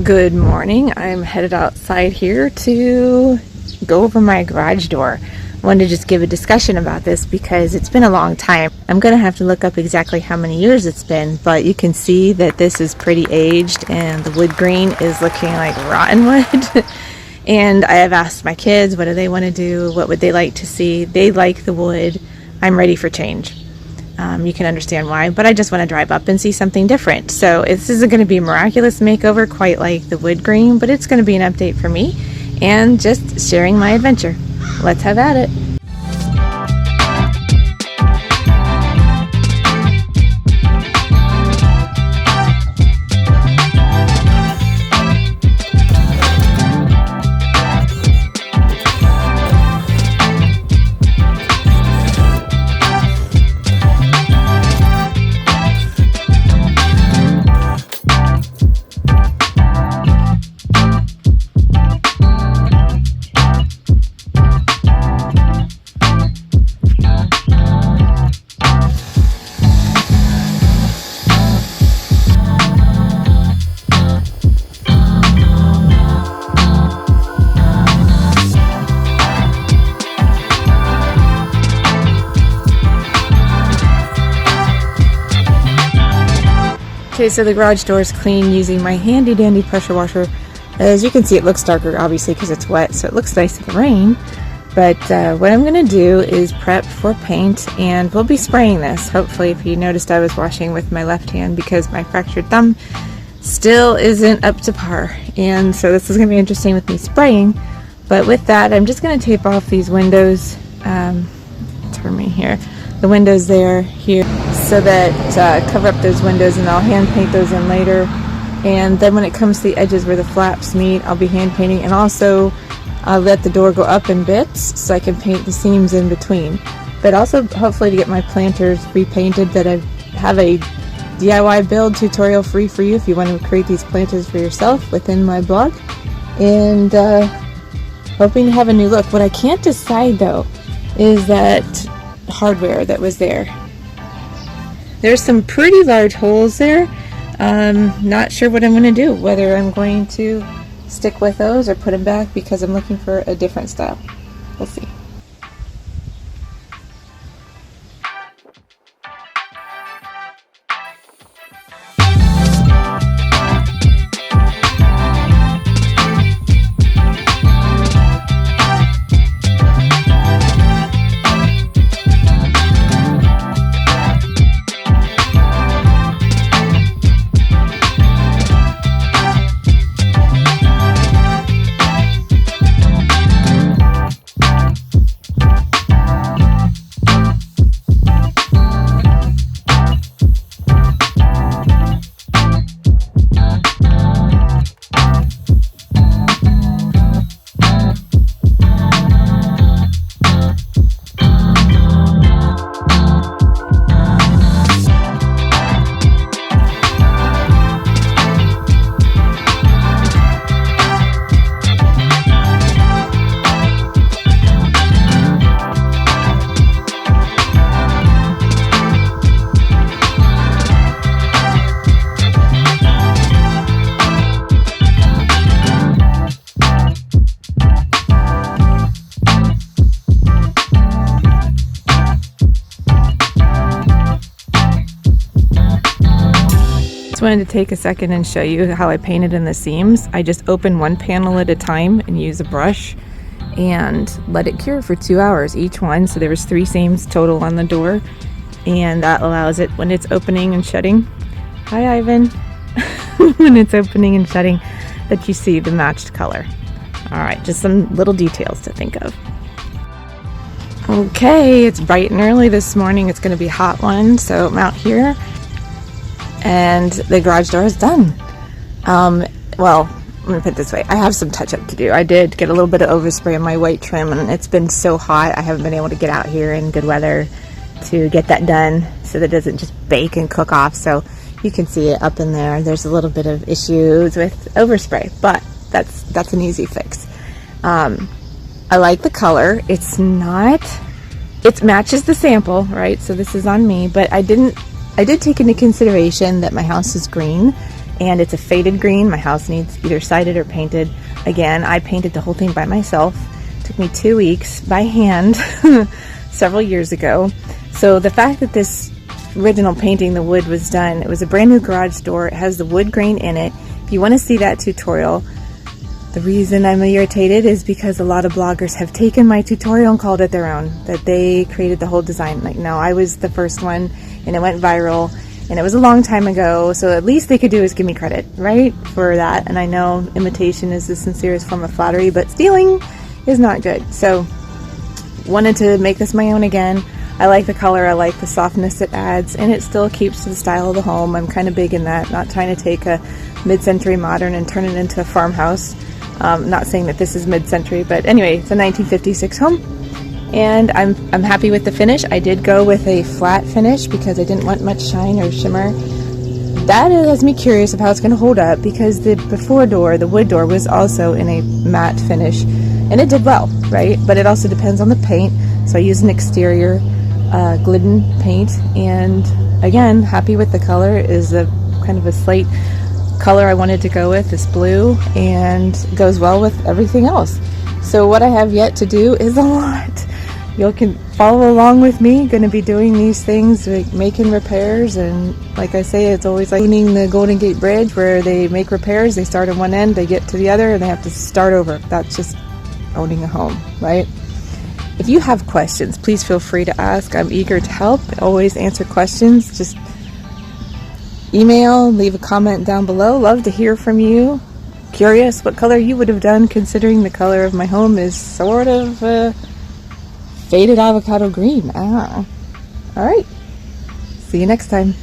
Good morning. I'm headed outside here to go over my garage door. I wanted to just give a discussion about this because it's been a long time. I'm going to have to look up exactly how many years it's been, but you can see that this is pretty aged and the wood grain is looking like rotten wood. And I have asked my kids, what do they want to do? What would they like to see? They like the wood. I'm ready for change. You can understand why, but I just want to drive up and see something different. So this isn't going to be a miraculous makeover quite like the wood grain, but it's going to be an update for me and just sharing my adventure. Let's have at it. Okay, so the garage door is clean using my handy dandy pressure washer. As you can see, it looks darker obviously because it's wet, so it looks nice in the rain. But what I'm going to do is prep for paint, and we'll be spraying this. Hopefully, if you noticed, I was washing with my left hand because my fractured thumb still isn't up to par. And so this is going to be interesting with me spraying. But with that, I'm just going to tape off these windows. Turn me here. The windows there, here, so that cover up those windows, and I'll hand paint those in later. And then when it comes to the edges where the flaps meet, I'll be hand painting, and also I'll let the door go up in bits so I can paint the seams in between. But also hopefully to get my planters repainted, that I have a DIY build tutorial free for you if you want to create these planters for yourself within my blog. And hoping to have a new look. What I can't decide though is that hardware that was there. There's some pretty large holes there. Not sure what I'm going to do, whether I'm going to stick with those or put them back because I'm looking for a different style. We'll see. Wanted to take a second and show you how I painted in the seams. I just open one panel at a time and use a brush and let it cure for 2 hours each one. So there was 3 seams total on the door, and that allows it, when it's opening and shutting, hi Ivan, when it's opening and shutting, that you see the matched color. Alright, just some little details to think of. Okay, it's bright and early this morning. It's going to be a hot one, so I'm out here. And the garage door is done. Well, let me put it this way. I have some touch-up to do. I did get a little bit of overspray on my white trim, and it's been so hot I haven't been able to get out here in good weather to get that done so that it doesn't just bake and cook off. So you can see it up in there. There's a little bit of issues with overspray, but that's an easy fix. I like the color. It's not It matches the sample, right? So this is on me, but I did take into consideration that my house is green, and it's a faded green. My house needs either sided or painted. Again, I painted the whole thing by myself. It took me 2 weeks by hand several years ago. So the fact that this original painting, the wood, was done, it was a brand new garage door. It has the wood grain in it. If you want to see that tutorial, the reason I'm irritated is because a lot of bloggers have taken my tutorial and called it their own, that they created the whole design. Like, no, I was the first one and it went viral and it was a long time ago, so at least they could do is give me credit, right, for that. And I know imitation is the sincerest form of flattery, but stealing is not good. So wanted to make this my own again. I like the color, I like the softness it adds, and it still keeps to the style of the home. I'm kind of big in that, not trying to take a mid-century modern and turn it into a farmhouse. Not saying that this is mid-century, but anyway, it's a 1956 home, and I'm happy with the finish. I did go with a flat finish because I didn't want much shine or shimmer. That has me curious of how it's going to hold up, because the before door, the wood door, was also in a matte finish, and it did well, right? But it also depends on the paint, so I used an exterior Glidden paint, and again, happy with the color. It is a kind of a slate color I wanted to go with, this blue, and goes well with everything else. So what I have yet to do is a lot. You can follow along with me. Going to be doing these things, like making repairs, and like I say, it's always like owning the Golden Gate Bridge, where they make repairs, they start on one end, they get to the other, and they have to start over. That's just owning a home, right? If you have questions, please feel free to ask. I'm eager to help, always answer questions. Just email, leave a comment down below. Love to hear from you. Curious what color you would have done, considering the color of my home is sort of faded avocado green. I don't know. All right. See you next time.